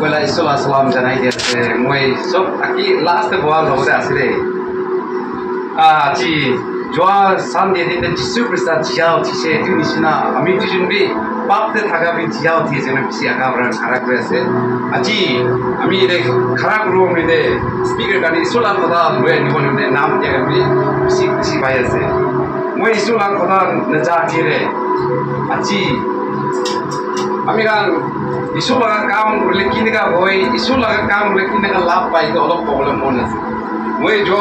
Wala isola salam janai dia moi sob aki last boa lode asile ji joa san dia din jisu krista jiao thise tu nisina ami tu junbi pap te thaga bi jiao thise na bisi aka bra khara kore ase aji ami re khara guru mi de speaker kani isola khoda moi nibon de naam dia bi bisi bisi bai ase moi isola khoda na ja thire aji ami kan isu laga kam lekin ka boy isu laga kam lekin ka laab pai to olop problem mon ase moi jo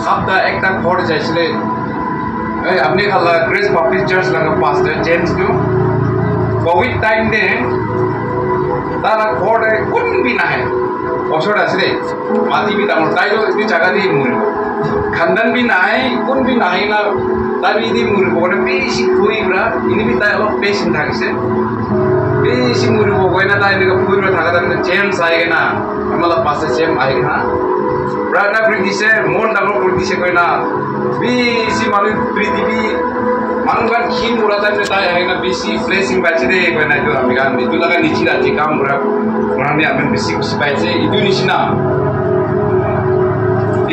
sabda ekta khod jaisle ei apni khala Grace Baptist Church laga pastor James tu covid time de tara khod kun bhi na hai osor asle mati bhi tamor tai jo ini jaga di muri khandan bhi na hai kun bhi na hai na tari di muri bore bhi sikhui bra ini bhi tai olop patient thakise si muri boy na tai ne puri thaga dan James aayega na amala passe James aayega na brana priti se mon dalo priti se koi na bi si manu priti bi mangan khin mura ta ne tai aayega na bisi blessing bache de koi na jo ami kan itu laga nichi ra ji kam mura murani amen bisi kusi bache itu nisina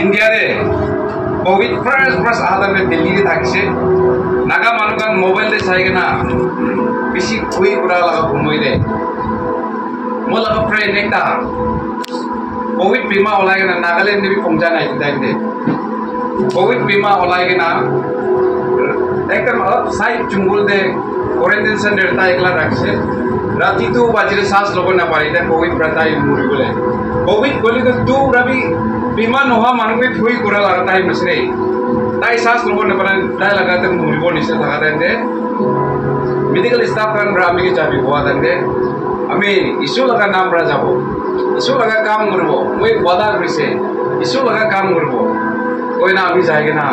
India re covid first ada me Delhi re thakise naga manu kan mobile de saayega na bisi khui pura laga bhumoi de mo laga friend ekta covid bima olai na Nagaland ne bi pongja nai time de covid bima olai na ekdam side jungul de quarantine center ta ekla rakse rati 2 bajre saas logo na pari de covid pratai muri bole covid goli to tu rabi bima noha manu bi khui pura laga time masre tai saas logo na pare dai laga te muri bo nise laga de medical staff kan rami ke jabi boa dande ami isu laga naam ra jabo isu laga kaam korbo moi wada krise isu laga kaam korbo koi na ami jaige na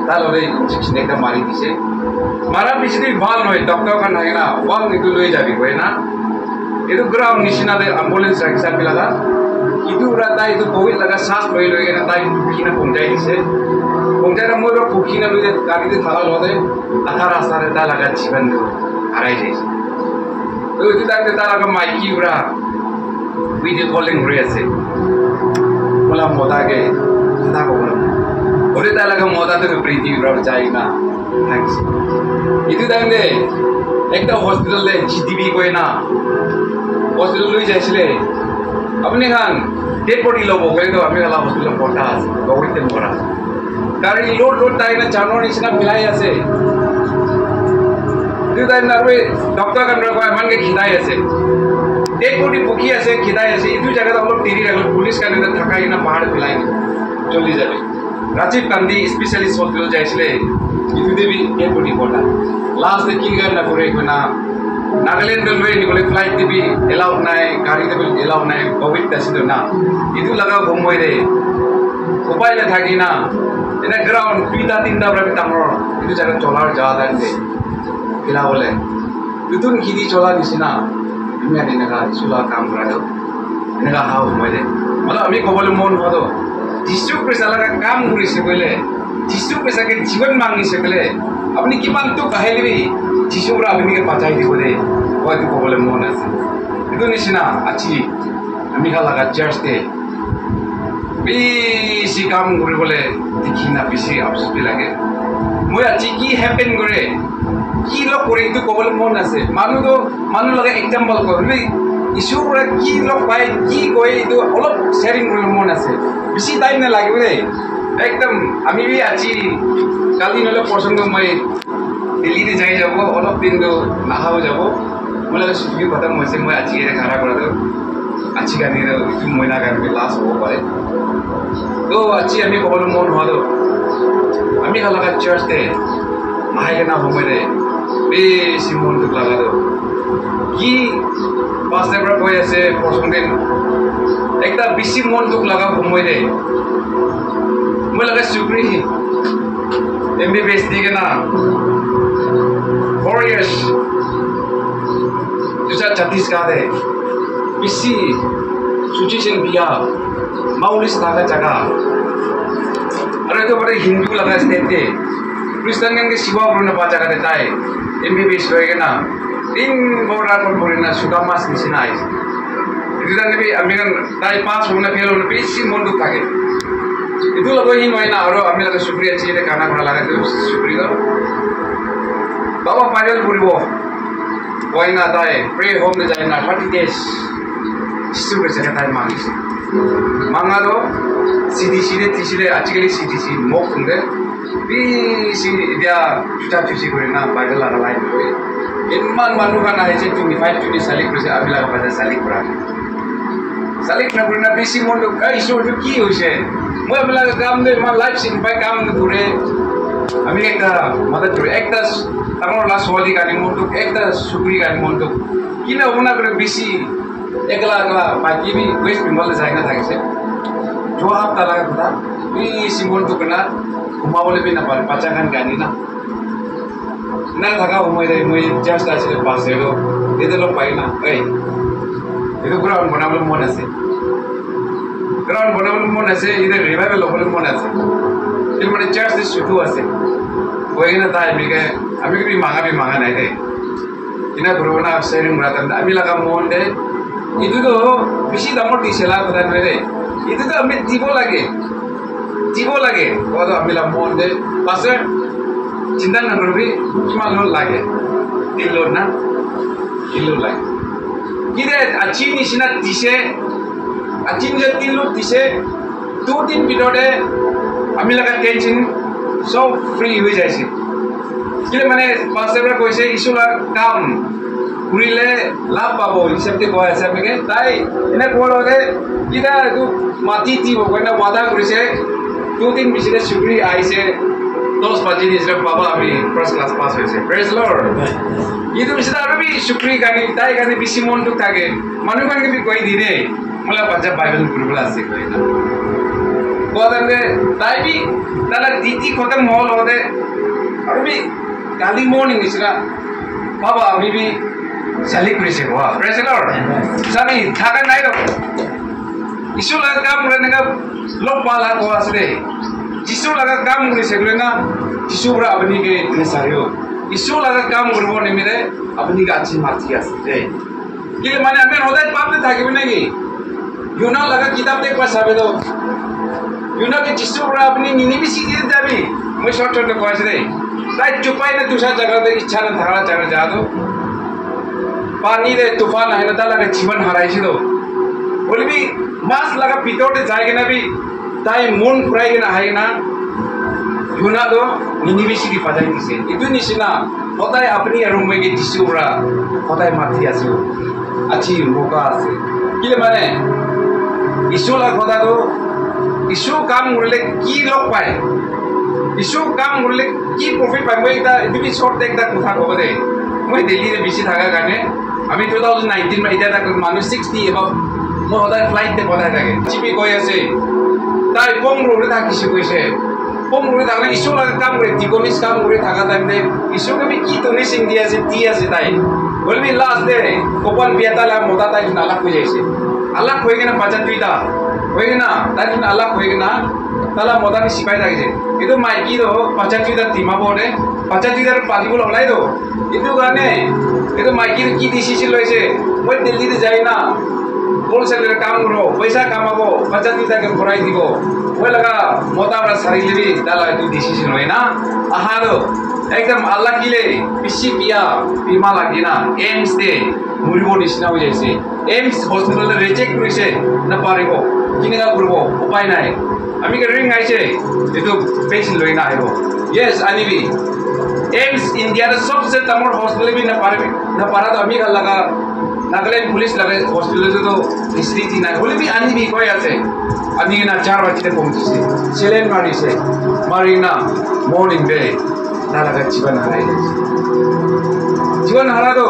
talole injection ekta mari dise mara bisri bhal noi doctor kan hai na wal nitu loi jabi koi na edu ground nisina de ambulance raksa pilaga idu rata idu covid laga saas loi loi na tai kina pongjai dise pongjai na moi ro kina loi de gari de thala lode atha rasta re ta laga jiban do harai jaise to itu tak tara ka maiki ura video calling re ase bola moda ke ta ko bola ore ta laga moda te priti ura jai na thanks itu dande ekta hospital le GTB ko na hospital loi jaisile apni khan dead body lobo ko to apni khala hospital pota ase gowite mora kari load tai na janor isna milai ase Itu narwe doctor kan rako aman ke khidai ase dead body pukhi ase khidai ase itu jaga ta olop tiri raglo police kan na thakai na pahad pilai choli jabe Rajiv Gandhi specialist hospital jaisile itu debi dead body kota last de king gan na pore kona Nagaland railway ni bole flight debi allowed nai gari debi allowed nai covid tasido na itu laga bomoi re upai le thaki na ena ground pita tinda brabi tamro itu jaga cholar jawa dan de kila boleh, itu kini cola di sini, ini ada negara sulah kamera itu, negara hau boleh. Malah kami kau boleh mohon foto, jisu persalah kam guri sebele, jisu persalah ke jiwan mangi sebele, apa ni kiman tu kahel ni, jisu berapa ni ke pacai di boleh, kau itu kau boleh mohon nasi. Itu di sini, aci, kami kalau kat church deh, bisi kam guri boleh, dikina bisi abis bilage, moi aci ki happen gure. Ki lok kore itu kobol mon ase manu laga example ko ni isu pura ki lok pai ki koi itu olop sharing kore mon ase bisi time na lagi bole ekdam ami bi achi kali nole portion ko mai Delhi te jai jabo olop din do nahao jabo mola sugi khatam hoise moi achi ere khara kora do achi gani ro itu moi na gar ke last ho pare to achi ami kobol mon hodo ami khala ka church te mahai na ho mere besi mon tu laga do ki paste bra koi ase portion din ekta bisi mon tu laga bhumoi de moi laga sukri MBBS dige na 4 years jusa Chhattisgarh de bisi suಚಿशन बिया माउलिस लागा जगह अरे तो बड़े हिंदू लगा state थे Christian के शिवा ब्रह्म पा जगह देता है MBBS होएगा ना দিন ভৰ ৰাত ভৰি না চুকা মাছ নিচিনা আহিছে এইটো জানিবি আমি তাই পাঁচ হ'ব না ফেল হ'ব না বেছি মন দুখ থাকে itu lagu ini main aro ambil lagu syukriya sih deh karena kalau lagu itu syukriya bawa panjang buribo poin ada pray home deh jangan 30 days syukriya sih kata mangis manga do CDC deh TC deh actually CDC mau kunde bisi dia cuci kurina panjang lagu lain iman manu kan aja 25 salik bersih ambil lagu pada salik kurang salik na kurina bisi mau do isu do ki hoise मैं अपना काम दे मैं life simple काम दूरे अभी एक मदद दूरे एक दस तमोर लास्ट वाली का निमोन तो एक दस शुक्री का निमोन तो कि ना उन्हें करे बिसी एकला बाकी भी वेस्ट बंगाल जाएगा था कैसे जो आप ताला का था भी सिमोन तो करना घुमा बोले भी ना पार पचाkan गानी ना थका मैं जस्ट ऐसे पास है लो ये तो लोग पाई ना ये तो पूरा बना बोले मन ऐसे ground बनावल मन ऐसे इधर revival होवल मन ऐसे इल मने church से शुरू ऐसे वही ना था अभी भी मांगा नहीं थे इना गुरुवना sharing मरातन अभी लगा मन दे इधर तो बिशी दामोर दिशेला कथा नहीं थे इधर तो अभी जीवो लगे वो तो अभी लगा मन दे पासे चिंता न करो भी किमान लो लगे किलो लगे किधर अच्छी निशिना दिशे Acing jadi lu dise 2-3 periode kami lakukan tension so free हुई जाएगी किले मैंने पास से बड़ा कोई से इशू ला काम कुरीले लाभ पाबो इसे भी कोई ऐसा में के ताई इन्हें कोल होते इधर तू माती थी वो कोई ना वादा कुरी से 2-3 बिजनेस शुक्री आई से 2 बजे इसे पापा अभी फर्स्ट क्लास पास हुए से praise Lord ये तो मिश्रा अभी शुक्री करने ताई करने बिसी मोन तो था के मानो करने भी कोई दिने मला पंजाब बाइबल ग्रुप ला से कोई ना कोदर ने ताई भी ताला दीदी खत्म मॉल होते और भी गाली मॉर्निंग इसका बाबा अभी भी सेलिब्रेट से हुआ प्रेज़ लॉर्ड सामी थाका नहीं रो इशू लगा काम करने का लोग पाला को असले इशू लगा काम करने से करना इशू बड़ा अपनी के नेसारियो इशू लगा काम करने वाले मेरे अपनी का अच्छी मार्ची आते कि माने हमें होता है पाप में था कि नहीं यूना लगा किताब देख पास आवे तो यूना के जिससे बड़ा अपनी नीनी भी सीधी देता भी मैं शॉर्ट में कोई नहीं ताई चुपाई ने दूसरा जगह दे इच्छा न धारा चढ़ जा दो पानी दे तूफान है ना ताला के जीवन हराई सी दो बोले भी मास लगा पितोड़े जाएगा ना भी ताई मून प्राइगे ना है ना यूना दो नीनी भी सीधी पजाई किसे इतनी निशिना होता है अपनी रूम में के जिससे बड़ा होता है माथी आसे अच्छी मौका आसे किले माने इशू लग होता तो इशू काम मुरले की लोग पाए इशू काम मुरले की प्रॉफिट पाए मैं इधर इतनी शॉर्ट देखता कुथा को बदे मैं दिल्ली में बिजी थाका करने अभी 2019 में इधर तक मानो 60 अब मैं होता है फ्लाइट ते पता है चिपी कोई ऐसे ताई पोंग रोड था किसी कोई से पोंग रोड था ना इशू लग काम मुरे तिकोनिस काम मुरे थाका टाइम में इशू के भी की तो नहीं सिंह दिया से ताई बोल भी लास्ट दे कोपन पियाता ला मोटा ताई नाला कोई जैसे Allah kau ingin baca Twitter, kau ingin tadi Allah kau ingin talah modal ni sipai lagi je. Itu Mikey tu baca Twitter timah boleh, baca Twitter pagi boleh online tu. Itu kan itu Mikey tu kiti sisi loh je. Buat Delhi tu jaya na, kol seller काम करो, पैसा कमाओ, baca Twitter के बुराई दिखो. वो लगा मोटा बड़ा सारी लेवी ताला itu decision loh ना. aha tu, एकदम Allah किले पिसी किया बीमा लगी ना, aims दे. मुरिबो निश्चिना हो जाएगी एम्स हॉस्पिटल में रिजेक्ट करी से न पारेगो किन्हें का गुरुबो उपाय नहीं अमी के रिंग आई से ये तो पेशेंट लोग ना आएगो यस आनी भी एम्स इंडिया का सबसे तमोर हॉस्पिटल भी न पारा तो अमी का लगा नागालैंड पुलिस लगे हॉस्पिटल से तो हिस्ट्री थी ना बोले भी आनी भी कोई ऐसे आनी ना 4 बजे पहुंची से सिलेन मारी से मारीना मॉर्निंग डे ना लगा जीवन हरा दो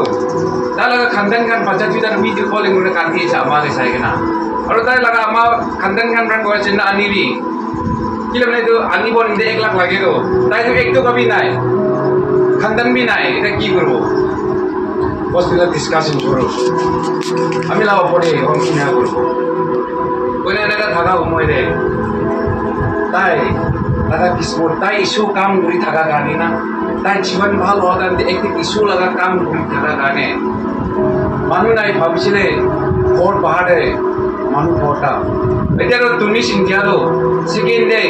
ताला खंडन kan baca Twitter video calling udah kanti sama deh saya kena. Kalau tadi laga ama खंडन kan brand kau cina ani bi. Kilo mana itu ani bon ide 1 lakh lagi tu. Tadi itu ek tu कभी नहीं. खंडन भी नहीं. इधर की करो? बस इधर discussion करो. हमें लावा पड़े और क्या करो? कोई ना था उम्मीद है. ताई লাগা কিছু তাই ইস্যু কাম কৰি থাকা কাৰণে না তাই জীৱন ভাল হোৱা কাৰণে একটি ইস্যু লাগা কাম কৰি থাকা কাৰণে মানুহ নাই ভাবিছিলে ভোট বাহাৰে মানুহ ভোটা এতিয়া তুমি চিন্তালো সেকেন্ড ডে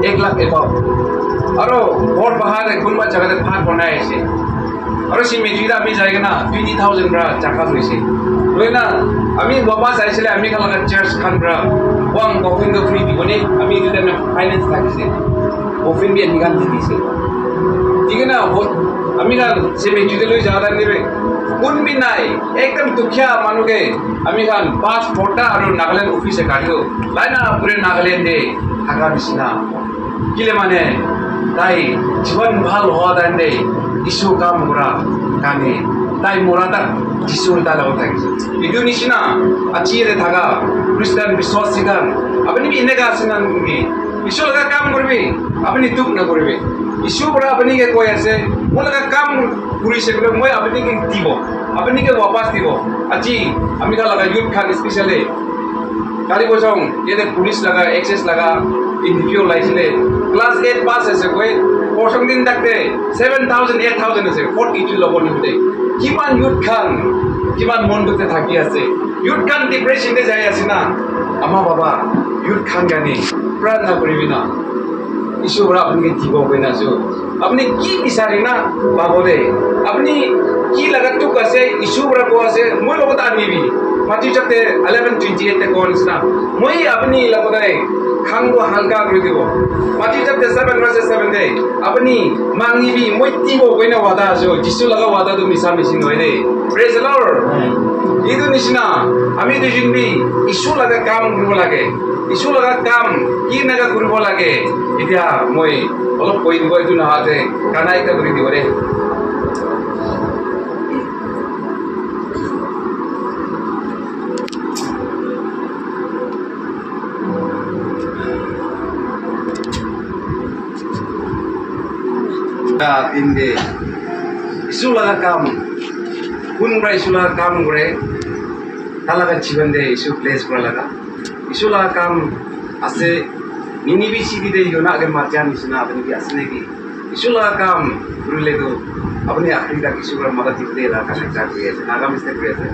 1 লাখ এবাৰ আৰু ভোট বাহাৰে কোনোবা জায়গাতে ভাগ বনাই আছে আৰু সি মেজিটা আমি যাই না 20,000 পৰা টাকা লৈছে লৈ না আমি বাবা চাইছিলে আমি খালা চাৰ্জ খান পৰা ওয়াং কফিন দ ফ্রি দিবনি আমি যদি ফাইনান্স থাকিছে কফিন বি আমি গান দিছে ঠিক না আমি গান সে মেজিতে লৈ যাওয়া নেবে কোন বি নাই একদম দুখিয়া মানুষকে আমি গান 5 ফটা আৰু নাগালেণ্ড অফিসে কাটিও লাইনা পুরে নাগালেণ্ডে থাকা নিচিনা কিলে মানে তাই জীবন ভাল হওয়া দাণ্ডে ইস্যু কাম করা কানে তাই মোরাটা যিশুর দালাও থাকিছে ইদু নিচিনা আচিয়ে থাকা খ্রিস্টান বিশ্বাস শিখান আপনি বি এনেকা আছেন নাকি ইস্যু লগা কাম করবি আপনি দুঃখ না করবে ইস্যু পৰা আপনি কে কই আছে মোৰ লগা কাম কৰিছে বলে মই আপনি কে দিব আপনি কে वापस দিব আজি আমি কা লগা ইউথ খান স্পেশালি কালি বসং এতে পুলিশ লাগা এক্সেস লাগা ইন্টারভিউ লাইছিলে ক্লাস 8 পাস আছে কই পরশং দিন থাকতে 7,000 8,000 আছে 42 লব নিতে কিমান ইউথ খান কিমান মন দুতে থাকি আছে ইউথ খান ডিপ্রেশনে যাই আছে না আমা বাবা ইউথ খান গানি প্রার্থনা করিবি না ঈশ্বর আপনাকে দিব না সো আপনি কি বিচারি না বাবরে আপনি কি লাগাত তো আছে ঈশ্বর কো আছে মই লগত আনিবি মাটি যাতে 11:28 তে কোন না মই আপনি লগতে খাংগো হালকা করে দিব মাটি যাতে 7 verses 7 দে আপনি মাঙ্গিবি মই দিব কইনা ওয়াদা আছে যিশু লাগা ওয়াদা তো মিছা মিছি নয় রে প্রেজ দ্য লর্ড ইদু নিশনা আমি দুজিনবি ঈশ্বর লাগা কাম কৰিব লাগে ইস্যু লগা কাম কি নাগা কৰিব লাগে এতিয়া মই অলপ কৈ দিব এইটো নাহাতে কানাইকা কৰি দিব ৰে ইন্দে ইস্যু লগা কাম কোন প্ৰায় ইস্যু লগা কাম কৰে তালাগা জীবন দে ইস্যু প্লেস কৰা লগা ইস্যু লগা কাম আছে নিনিবি সিদি দে ইয়োনা আগে মারজা নিছিনা আপনি কি আছে নাকি ইস্যু লগা কাম করলে তো আপনি আখরি তক ইস্যু করার মদদ দিতে এলাকা চেষ্টা করে আছে আগামী স্টেপ করে আছে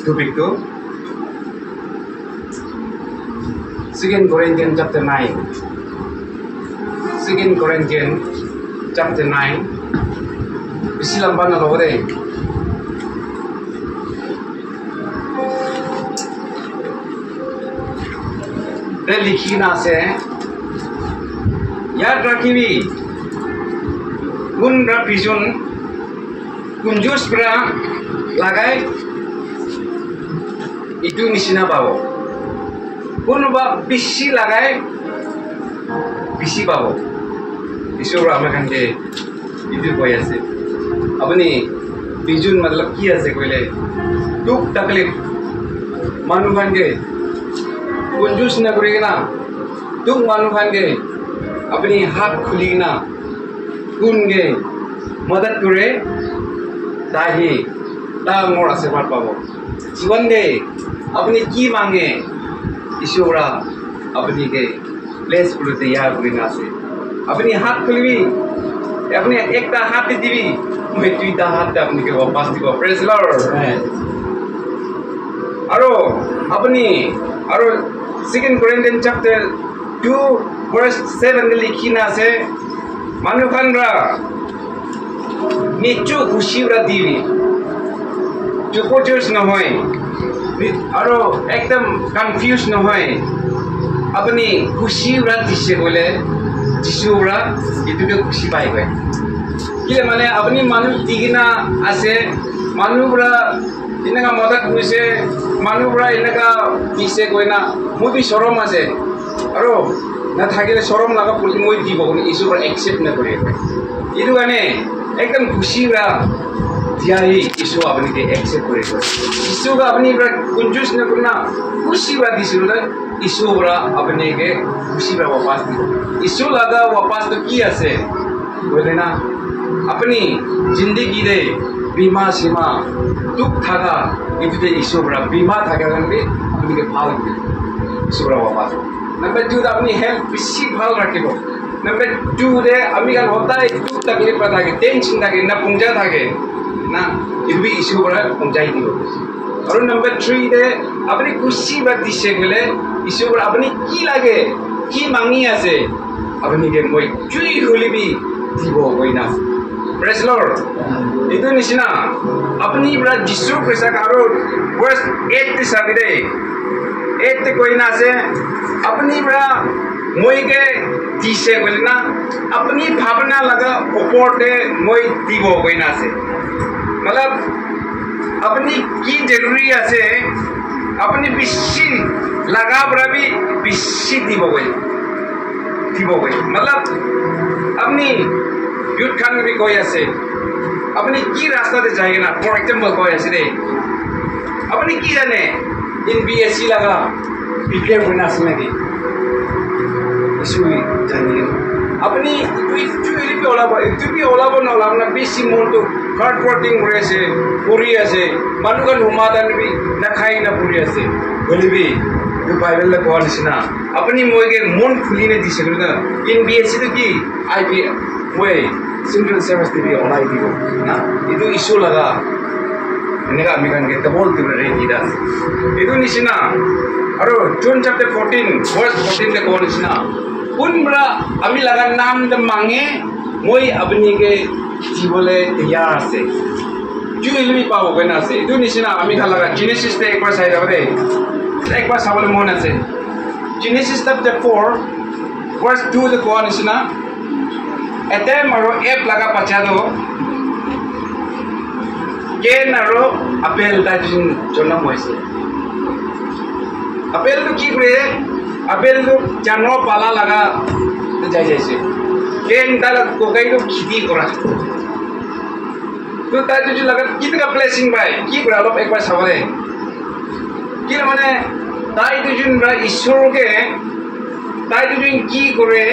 topic to 2 Corinthians chapter 9. 2 Corinthians chapter 9. Bisi lamban na lobo de. De likhi na se. Yad rakhibi. Gun ra pijun. Kunjus pra lagai. Itu nisina pabo. Kunuba bisi lagai. Bisi pabo. Isu ramakan ke. Itu koi ase. अपनी बिजुन मतलब की ऐसे कोई ले दुख तकलीफ मानू खान के कुंजूस न करेगी ना दुख मानू खान के अपनी हाथ खुली ना कुन के मदद करे ताही तांग मोड़ा से बात पावो जीवन दे अपनी की मांगे ईश्वरा अपनी के लेस पुलते यार बुरीना से अपनी हाथ खुली अपने एक ता हाथ दीवी मैं तुईता हाथ अपने के वापस दिबो प्रेज लॉर्ड आरो अपनी आरो 2 Corinthians chapter 2 verse 7 लिखिना से मानुखानरा निचु खुशीरा दीवी जो कोचर्स न होय आरो एकदम कंफ्यूज न होय अपनी खुशीरा दिसे बोले जिसुरा इतुके खुशी पाई गए किले माने अपनी मानु दिगिना आसे मानुब्रा इनका मदद हुइसे मानुब्रा इनका दिसे कोइना मुबी शरम आसे आरो ना थागिले शरम लागा पुलि मोय दिबो इसुरा एक्सेप्ट न करे इदु गाने एकदम खुशीरा दियाई इसु अपनी के एक्सेप्ट करे इसुगा अपनी ब्रा कुंजुस न करना खुशीरा दिसुरा इसुरा अपने के खुशीरा वापस दिबो इसु लगा वापस तो की आसे बोले ना अपनी जिंदगी दे बीमा सीमा दुख थाका इतने ईश्वरा बीमा थाका करके अपनी के भाल के ईश्वरा वापस नंबर 2 अपनी हेल्थ बिसी भाल रखिबो नंबर 2 दे अमी का होता है दुख तकलीफ पता के टेंशन थाके ना पुंजा थाके ना इबी ईश्वरा पुंजाई दिबो और नंबर 3 दे अपनी खुशी बात दिसे गेले ईश्वरा अपनी की लागे की मांगी आसे अपनी के मोय चुई होलिबी दिबो Koyna Praise Lord. Itu nisina अपनी बड़ा जिसु कैसा करो वर्ष 8 ते साबिदे 8 ते कोई ना से अपनी बड़ा मोई के दिसे बोले ना अपनी भावना लगा ऊपर दे मोई दिबो कोई ना से मतलब अपनी की जरूरी है से अपनी बिस्सी लगा बड़ा भी बिस्सी दिबो कोई मतलब अपनी युद्ध खान भी कोई ऐसे अपनी की रास्ता दे जाएगा ना फॉर एग्जांपल कोई ऐसे दे अपनी की जाने इन बीएससी लगा प्रिपेयर होना समय की इसुई जानिए अपनी तू भी ओला बन ओला अपना बीसी मोल तो हार्ड वर्किंग रहे से पूरी ऐसे मानुगन हुमादान भी न खाई न पूरी ऐसे बोली भी तो बाइबल लग कौन सी ना अपनी मोए के मन खुली ने दी सकते ना इन बीएससी तो की आईपी मोए सिंगल सर्विस दी ऑनलाइन दी ना इधर इशू लगा इनका अमेरिकन के तबोल दी रही थी दास इधर निशिना अरो जून चैप्टर 14 वर्स 14 के कौन निशिना उन बड़ा अभी लगा नाम द मांगे मोई अपनी के जीवले तैयार से जो इल्मी पाओ बना से इधर निशिना अमेरिका लगा जेनेसिस ते एक बार साइड अबे एक बार सावले मोना से जेनेसिस चैप्टर 4 वर्स 2 the कौन निशिना एते मारो एप लगा पचादो के नारो अपेल दाजिन जोना मोइसे अपेल तो की करे अपेल तो जानो पाला लगा तो जाय जैसे के इंदा कोकाई तो खेती करा तो ताजु जो लगा कितना ब्लेसिंग भाई की करा लो एक बार सवाले की माने ताई तो जुन रा ईश्वर के ताई तो जुन की करे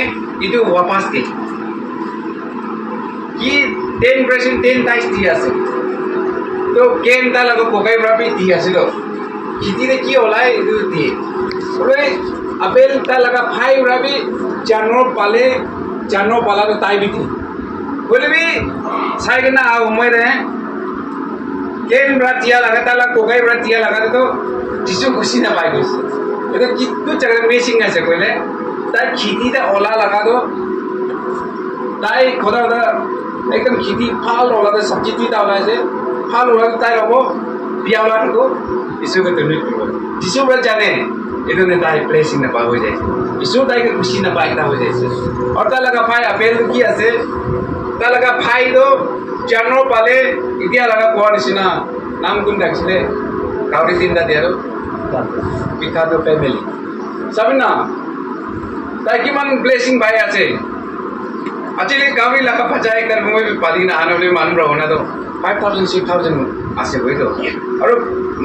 इदु वापस दे कि 10% 10 टाइम्स दिया से तो केन ता लगो कोकाई ब्रापी दिया से तो खेती ने की होला है इदु दिए बोले अपेल ता लगा 5 ब्रापी जानो पाला तो ताई भी थी बोले भी साइड ना आओ मैं रहे কেন ব্ৰাতিয়া লাগা তালা কোকাই ব্ৰাতিয়া লাগা তো যিশু খুশি না পাই গৈছে এটা কিতু জায়গা মেচিং আছে কইলে তাই খিতিতে ওলা লাগা তো তাই খোদা খোদা একদম খিতি ফাল ওলা তো সবজি তুইতা ওলা আছে ফাল ওলা তাই হব বিয়া ওলা তো যিশুকে তুমি যিশু বলে জানে itu nih tahu blessing na pakai aja. Isu tahu ke kusi na pakai tahu aja. Or tahu laga pakai apel tu kiya se. Tahu laga pakai tu jangan pale itu laga kuar sih na. Nam kun dak sih le. Kau di tinda dia tu. Kita tu family. Sabun na. Tahu kiman blessing pakai aja. Actually kau ni laga pajai kan mui padi na anu ni manu berapa na tu. 5,000 6,000 asal boleh tu. Or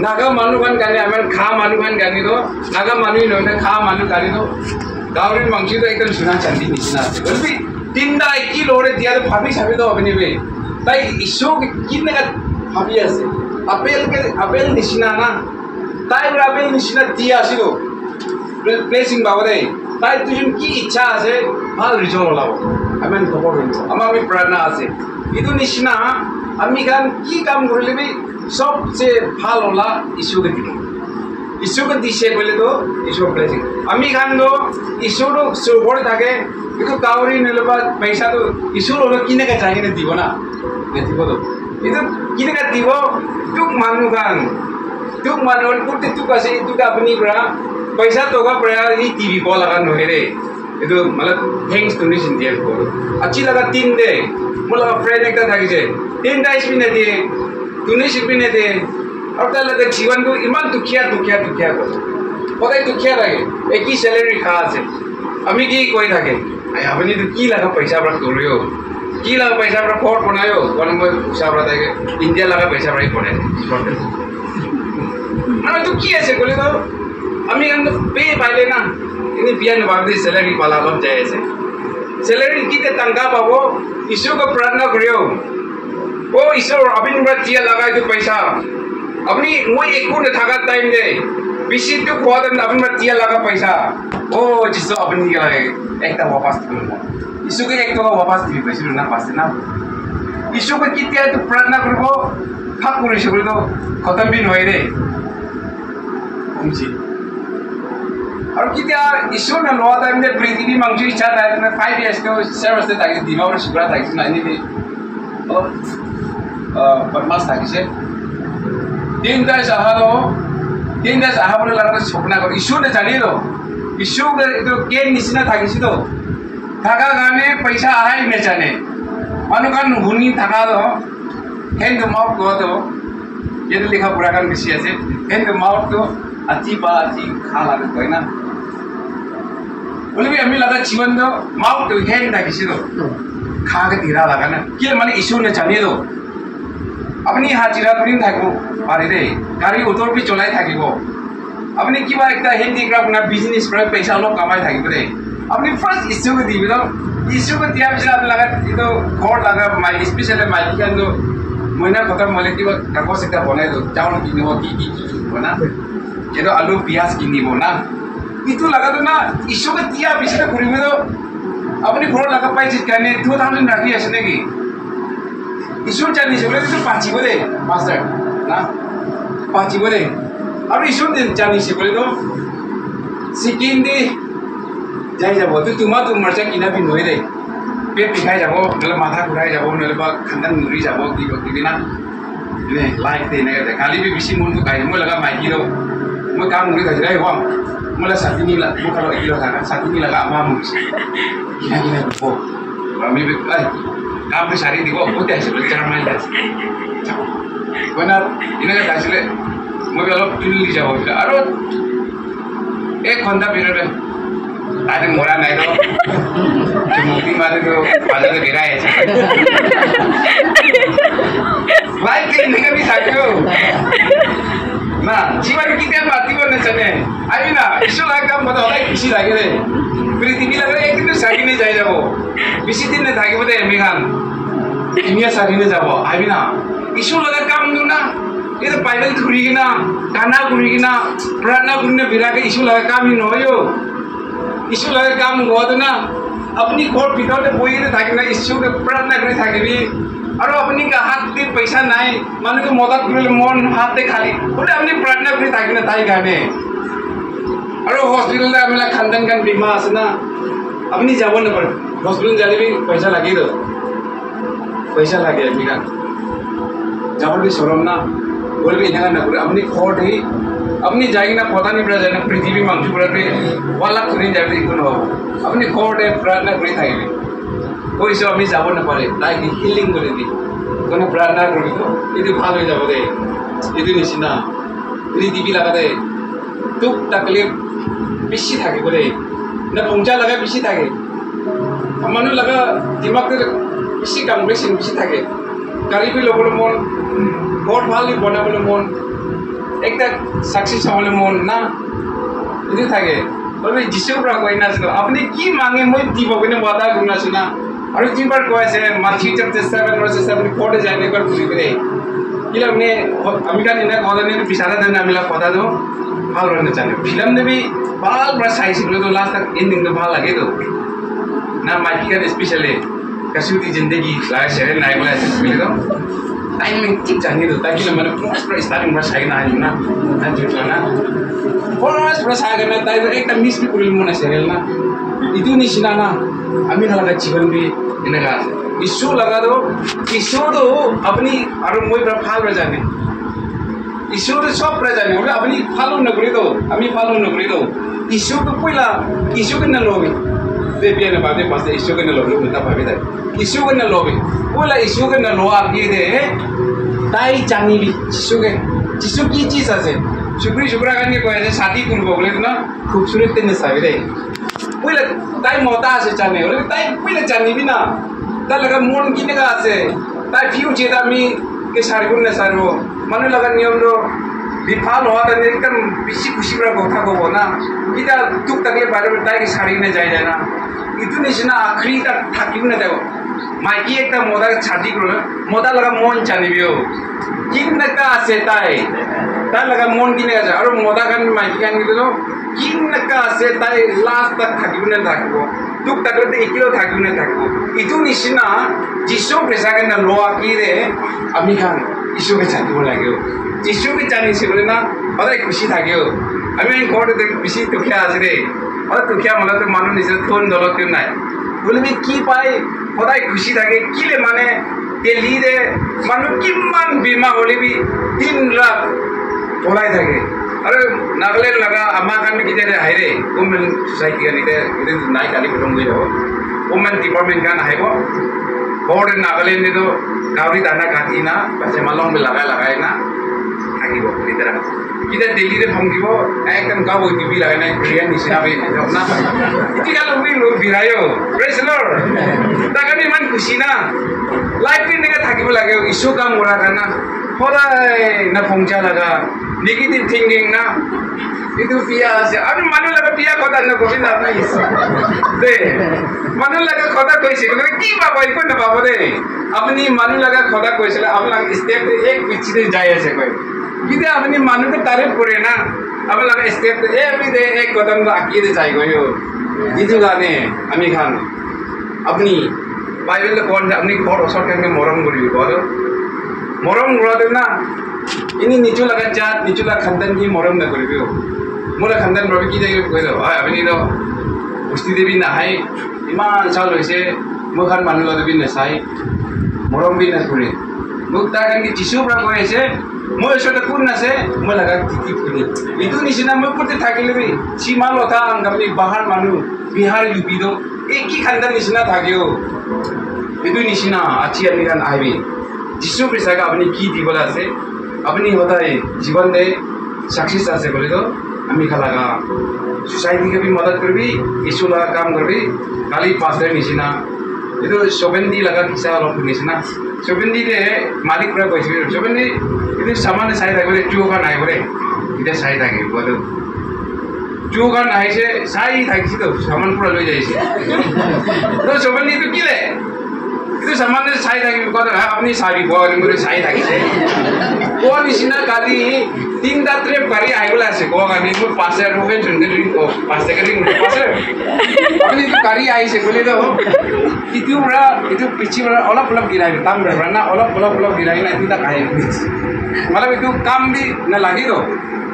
naga manu kan kani aman kha manu kan kani tu. Naga manu ini orang kha manu kani tu. Kau ni mangsi tu ikan sunan candi ni sih na. Tapi tinda iki lore dia tu phabis habis tu apa ni be. Tapi isu kita kan habis aja. Apel ni sih na. Tapi apel ni sih na dia sih tu. Blessing bawa deh. Tapi tujuan ki icha aja. Hal result lah. Aman kau ni. Amami prana aja. Itu ni sih na. আমি গান কি কাম কৰিলে B সবচেয়ে ভাল হলা ইশুকে দিব ইশুকে দিছে বলে তো ইশু ব্লেসিং আমি গান তো ইশুটো সুবরে থাকে কিন্তু কাউরি নলবা পয়সা তো ইশু হলো কিনেকে চাইনে দিব না দিব তো কিন্তু কিনেকে দিব তুক মানু গান তুক মানু করতে তুক আছে তুক আপনি বড় পয়সা তোগা বড় এই টিভি বল লাগা নহেরে itu malah thanks to nation dia ko achi laga 3 day mula friend ekta thakise 3 days bhi nahi diye tunis bhi nahi diye aur ta laga jivan ko iman dukhiya ko kodai dukhiya lage eki salary kha ase ami ki koi thake ai apni to ki laga paisa bra koryo ki laga paisa bra fort banayo one moi usa bra thake india laga paisa bra pone mana to ki ase kole to ami kan pay paile na ini biar nubahdi salary palabam jaya se salary kita tangga bawa isu ko pratna koriyo oh isu abin bertia laga itu paisa apni moi ekun thaga time de bisi tu kuadan abin bertia laga paisa oh jisu abin ni lagi ekta wapas dulu isu ke ekta wapas dulu paisa na pasti na isu ko kita itu pratna koribo hak korisu korido khatam bin hoye de umji और कितना ईश्वर ने लोहा था इन्हें पृथ्वी मंगजू इच्छा था इतने 5 years के service थे ताकि दिमाग में शुक्र था कि ना इन्हें भी बदमाश था किसे 3 days आहा बोले लगा तो छोकना कर ईश्वर ने जाने दो ईश्वर के तो क्या निश्चित था किसी तो थाका गाने पैसा आहा ही नहीं जाने मानो कान हुनी थाका दो हैंड माउथ को तो ये तो लिखा पूरा कान किसी ऐसे हैंड माउथ तो अच्छी खा लगा कोई ना बोले भी हमें लगा जीवन दो माउथ तो है ना किसी तो खा के धीरा लगा ना क्या माने ईश्वर ने जाने दो अपनी हाजिरा प्रिंट था को पारे दे गाड़ी उतर भी चलाई था को अपनी की बार एक हैंडीक्राफ्ट ना बिजनेस पर पैसा लोग कमाई था को दे अपनी फर्स्ट ईश्वर को दी बिलो ईश्वर को दिया बिना आप लगा ये तो घोड़ लगा माइक स्पेशल माइक का तो महीना खत्म माले की बात कागज से क्या बनाए तो चावल किन्हीं वो की बना ये तो आलू प्याज किन्हीं वो ना itu laga tu na isu ke tiap bisa kuri itu apa ni korang laga pai cik kan ni 2000 lagi asyik lagi isu jadi sebenarnya itu paci boleh master na paci boleh apa isu ni jadi sebenarnya itu sikin di jaya jabo tu cuma tu mereka kina pun boleh deh pep dikai jabo nela mata kurai jabo nela bak kandang nuri jabo di na ini like deh ni kata kali भी bisi mun tu kai mu laga mai kilo mu kam nuri dah jadi wang malah saat ini lah, bukan kalau ikut sana, saat ini lah kamu mungkin, gina berpo, kami berkata, kamu sehari di bawah, udah sebelum cara main dah, benar, ini kan dah sebelum, mau kalau pilih jauh, aduh, kontak bener deh, ada murah naik tu, cuma di mana tu, pada tu kira ya, baik ini kan bisa tu. Nah, jiwa kita mati pun macamnya. Ayo na, isu lagi kamu betul lagi bisi lagi deh. Prithivi lagi itu sehari ni jaya jabo. Bisi tin ni thaki betul emikan. Ini sehari ni jabo. Ayo na, isu lagi kamu tu na. Itu pilot kuri kena, kana kuri kena, prana kuri na biraga isu lagi kamu ni hoyo. Isu lagi kamu gua tu na. अपनी coat पिटाओ तो बोई तो थकी ना issue के प्रार्थना करें थकी भी আৰু আপুনি হাততে পইচা নাই মানুহকে মদত কৰিলে মন হাতে খালি বোলে আপুনি প্ৰাৰ্থনা কৰি থাকিব না তাই কাৰণে আৰু হস্পিটেলত আমি খানদান খান বীমা আছে না আপুনি যাব নাপাৰে হস্পিটেল যালে পইচা লাগি দ পইচা লাগে আপনি যাবলৈ চৰম না বলবি এনেকা নকৰে আপুনি ঘৰত আহি আপনি যাই না পতানি পৰা যায় না পৃথিৱী মাংস পৰা 1 লাখ ধৰি যাবে একো নহ'ব আপুনি ঘৰতে প্ৰাৰ্থনা কৰি থাকিবি কৈছোঁ আমি যাব নাপাৰে তাইক হিলিং কৰি দি কোনে প্ৰাৰ্থনা কৰিব এইটো ভাল হৈ যাব দে এইটো নিচিনা পৃথিৱী লগাতে দুখ তাকলিফ বেছি থাকিব দে না পঞ্চা লগা বেছি থাকে মানুহ লগা দিমাগটো বেছি কাম বেছি থাকে গাড়ী বি ল'বলৈ মন ঘৰ ভাল বনাবলৈ মন একটা সাকসেস হবলৈ মন না এইটো থাকে তবে যিশুৰ পৰা কৈ নাছিলো আপুনি কি মাঙে মই দিব কিনে ৱাদা কৰি নাছো না আৰু যিবাৰ কৈ আছে মাথিউ চেপ্টাৰ 7 ভাৰ্চেছ 7 কোড যায় একবাৰ পঢ়ি কৰি কিলা আমি কানে না কদনে বিচাৰা দেন আমি লা কথা দো ভাল ৰনে জানে ফিল্ম দেবি ভাল পৰা চাইছিলো তো লাষ্ট তক এন্ডিং তো ভাল লাগে তো না মাইকি का स्पेशली कसुती जिंदगी लाइफ शेयर নাই বলে আছে বুঝলো टाइमिंग ठीक जाने दो ताकि मैंने फर्स्ट स्टार्टिंग में साइड ना ना जुटला ना फर्स्ट पर साइड में ताई तो एक मिस भी कुल मुना सेल ना itu निशिना ना अमी लगा जीवन भी इनका इशू लगा दो इशू तो अपनी और मोई पर फाल र जाने इशू तो सब र जाने और अपनी फालो न करी दो अमी फालो न करी दो इशू तो पहिला इशू के न लोगे दे बिया ने बादे पास इशू के न लोगे मुता भाबी दे इशू के न लोगे पहिला इशू के न लो आके दे ताई जानी भी जिसु की चीज আছে शुक्र गाने को ऐसे शादी करब बोले ना खूबसूरत तेने साबे दे पहिला ताई मोता আছে জানে ওরে তাই पहिला জানি भी ना তা লাগা মন কিনে কা আছে তাই ফিউচার আমি কে সারগুন না সারবো মানে লাগা নিয়ম रो বিফল হওয়া তা একদম বেশি খুশি করা কথা কব না কিটা দুঃখ থাকলে বাইরে তাই কে সারি না যায় না ইতু নিছিনা আখরি তা থাকিব না দেব মাইকি একটা মোদা ছাটি করল মোদা লাগা মন জানিবিও কিনকা আছে তাই তাই লাগা মন কিনে আছে আর মোদা গান মাইকি গান দিলো কিনকা আছে তাই লাস্ট তক থাকিব না থাকব দুঃখ থাকলে একিলো থাকিব না থাকব ইতু নিছিনা যিশু প্রেসাকে না লোয়া কি রে আমি গান যিশুকে জানিব লাগেও যিশুকে জানিছে বলে না সদায় খুশি থাকেও আমি ঘৰতে বেছি দুখীয়া আছে রে और दुखिया मला तो मानु निजे थोन दलत নাই বলে আমি কি পাই সদায় খুশি থাকে কিলে মানে দিল্লি রে মাनु কিমান বিমা হলিবি দিন রাত পলাই থাকে আর নাগলে লাগা আমা কান কিতে রে হাইরে ওমেন সোসাইটি গানিতে নাই কালি বলং গই যাব ওমেন ডিপার্টমেন্ট গান আইব বড় নাগলে নি তো গাউরি দানা কাটি না বাসে মালং লাগাই না থাকিব লিটারা kita Delhi रे फंगिब एकदम गाव टिभी लगाना क्रिया निसिना बे ना इति गाल उबि लो बिरायो प्रेज लॉर्ड ताकानि मान खुशी ना लाइफ नि नेगा থাকিব লাগে ইসু কাম করা কানা পরাই না ফংচা লাগা নেগেটিভ থিংকিং না itu পিয়া আছে আমি মানুহ লাগা পিয়া কথা না কবি না নাই দে মানুহ লাগা কথা কইছে কি বাবা ইকো না বাবা দে আপনি মানুহ লাগা কথা কইছিল আপনার স্টেপ এক পিছনে যায় আছে কই किते अपनी मानु के तारीफ करे ना अब लगा स्टेप एवरी डे एक कदम आगे दे जाय गयो इदु गाने आमी खान अपनी बाइबल कोन अपनी घर असर के मरम करियो बोलो मरम गरादे ना इनी निचु लगा जात निचु लगा खंदन की मरम न करियो मोला खंदन रबि की जाय गयो हाय अपनी तो पुष्टि देवी ना हाय इमान साल होइसे मोखान मानु लदबि न साइ मरम बि न करे मुक्ता गान की जिसु प्रा कइसे মই এসতে কোন আছে মই লাগা কি করি ইতু নিছিনা মই পড়তে থাকিলে বি সীমা লতা আঙ্গামনি বাহার মানু বিহার ইউপি দো এই কি খানদান নিছিনা থাকিও ইতু নিছিনা আছি আমি গান আইবি যিশু প্রেসাকে আপনি কি দিবল আছে আপনি হতাই জীবন দে সাকসেস আছে বলে তো আমি খালাগা সোসাইটি কে भी मदद करबी यीशु ला काम करबी खाली पासरे निছিনা itu sobendi laga kisah lo niছিনা sobendi de malik pra কইছে sobendi itu সামান্য সাই থাকবে চুকা নাই বলে এটা সাই থাকে বলে চুকা নাই সে সাই থাকছি তো সামান পুরো লই যাইছে তো সোবেনি তো কিলে itu সামান্য সাই থাকে কথা আপনি সারি বলে মরে সাই থাকে Kau di sini kali tinggal trip kari ayo lah sih. Kau kali itu pasir rugen junge ring kau pasir kering pasir. Tapi itu kari ayo sih boleh tu. Itu berapa itu pici berapa olap girai tam berapa na olap girai na itu tak kaya. Malam itu kambi na lagi tu.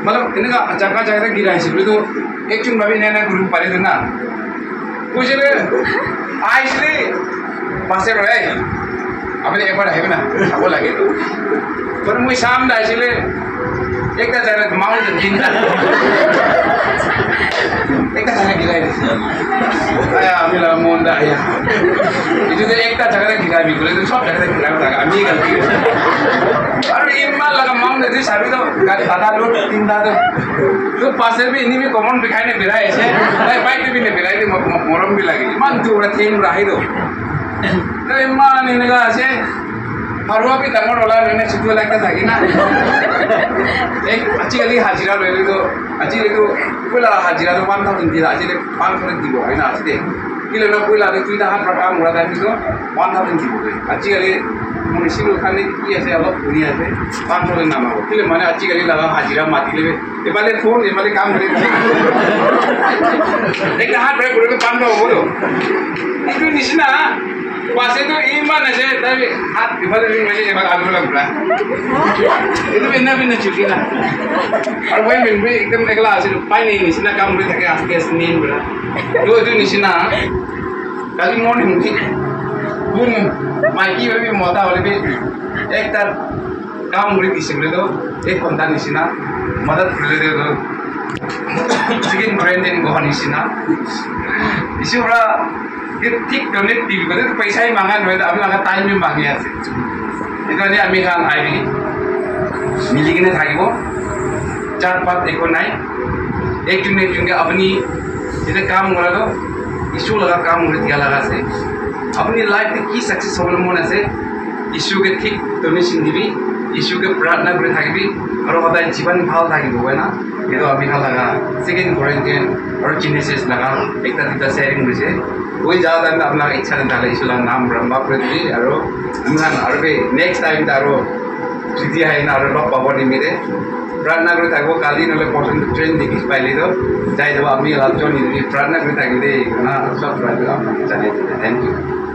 Malam ini kan jaga girai sih. Itu ekcun babi nena guru pare tu na. Kucing ayo sih pasir berapa? Apa ni ekor hebat na? Apa lagi tu? Baru mui sam dah sih le. Ekta cara mau jadi cinta. Ekta cara gila ini. Ayah, ambil lah monda ayah. Itu tu ekta cara gila ni. Kalau tu shop cara gila tak. Ambil ganti. Baru imbal lah mau jadi sabi tu. Kata lu cinta tu. Tu pasal bi ini bi common bikai ni birai sih. Tapi baik tu bi ni birai ni moram bi lagi. Mantu orang theme rahi tu. Tapi mana ni negara sih? Haruah pi tamor olah ni situ lagi tak gina. Aci kali hajira loh itu, aci itu pula hajira tu 1,000 dia, aci le 500 dia, ini aci deh. Kilo nak pula tu kita har perkara murah dah itu 1,000 dia. Aci kali munisi lu kan ni iya saya Allah punya saya 500 nama. Kilo mana aci kali laga hajira mati le. Ibalik phone, ibalik kam beri. Ekta har perkara beri 500 bodoh. Itu ni sih na. Pasal itu iman aja, tapi hat ibadah ini macam ibadah alu lah pula. Itu benar cuci lah. Kalau boleh mimpi ikam ekla aja, paling ini sih nak kamu boleh tak asal senin pula. Itu ni sih na. Kali morning mungkin, maiki berbi mata boleh bi. Ektar kamu boleh disini tu, kontan ni sih na. Madat boleh tu. Chicken branding gohan ni sih na. Isu pula. ठीक donate TV को तो पैसा ही मांगा नहीं तो अभी लगा time भी मांगे ऐसे इतना अभी खान आई भी मिली कि नहीं था कि वो 4-5 एक और नहीं एक दिन के अपनी इधर काम हो रहा तो इशू लगा काम हो रहा लगा से अपनी लाइफ में की सक्सेस हो रहा है से इशू के ठीक donation भी इशू के प्रार्थना करे था कि भी और होता है जीवन भाव था कि वो है ना ये तो अभी खान लगा सेकेंड क्वारंटाइन और जिनेसिस लगा एक तरह शेयरिंग मुझे वही ज़्यादा ना अपना इच्छा नहीं था इशू ला नाम ब्रह्मा प्रति आरो हम आरो पे नेक्स्ट टाइम तारो चुटी है ना आरो लोग पावर नहीं मिले प्रार्थना करे था वो काली नले पर्सन ट्रेन देखिस पाइले तो जाए जब अपनी लाभ जो नहीं प्रार्थना करे था कि दे ना सब प्रार्थना चले थैंक यू